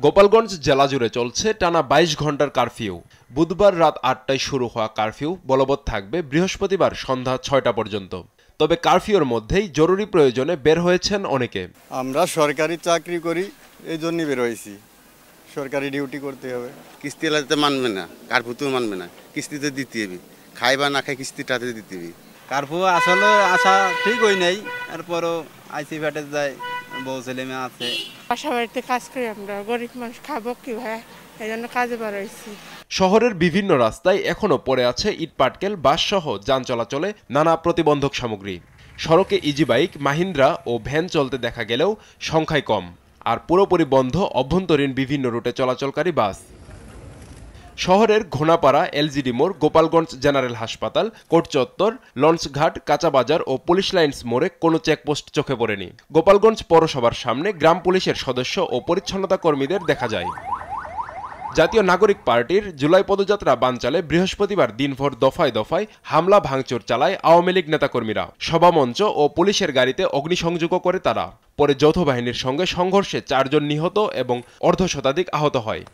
গোপালগঞ্জ জেলা জুড়ে চলছে টানা ২২ ঘন্টার কারফিউ। বুধবার রাত ৮টায় শুরু হওয়া কারফিউ বলবৎ থাকবে বৃহস্পতিবার সন্ধ্যা ৬টা পর্যন্ত। তবে কারফিউর মধ্যেই জরুরি প্রয়োজনে বের হয়েছেন অনেকে। আমরা সরকারি চাকরি করি, এই জন্যই বের হয়েছি, সরকারি ডিউটি করতে হবে। কিস্তি এলাতে মানবে না, কার্ফিউতেও মানবে না, কিস্তিতে দিতে হবে, খাই বা না খাই কিস্তিটাতে দিতে হবে। কার্ফিউ আসলে আসা ঠিক হই নাই, এরপরও আইসি ফ্যাটে যায়, বউ ছেলে মেয়ে আছে। বাসা বাড়িতে কাজ করি, আমরা গরিব মানুষ, খাবো কি ভাই, এই জন্য কাজে বার হয়েছি। শহরের বিভিন্ন রাস্তায় এখনো পড়ে আছে ইট পাটকেল, বাস সহ যান চলাচলে নানা প্রতিবন্ধক সামগ্রী। সড়কে ইজি বাইক, মাহিন্দ্রা ও ভ্যান চলতে দেখা গেলেও সংখ্যায় কম। আর পুরোপুরি বন্ধ অভ্যন্তরীণ বিভিন্ন রুটে চলাচলকারী বাস। শহরের ঘোনাপাড়া, এলজিডি মোড়, গোপালগঞ্জ জেনারেল হাসপাতাল, কোর্ট চত্বর, লঞ্চঘাট, কাঁচাবাজার ও পুলিশ লাইনস মোড়ে কোনো চেকপোস্ট চোখে পড়েনি। গোপালগঞ্জ পৌরসভার সামনে গ্রাম পুলিশের সদস্য ও পরিচ্ছন্নতা কর্মীদের দেখা যায়। জাতীয় নাগরিক পার্টির জুলাই পদযাত্রা বানচালে বৃহস্পতিবার দিনভর দফায় দফায় হামলা ভাঙচুর চালায় আওয়ামী লীগ নেতাকর্মীরা। সভামঞ্চ ও পুলিশের গাড়িতে অগ্নিসংযোগও করে তারা। পরে যৌথ বাহিনীর সঙ্গে সংঘর্ষে ৪ জন নিহত এবং অর্ধশতাধিক আহত হয়।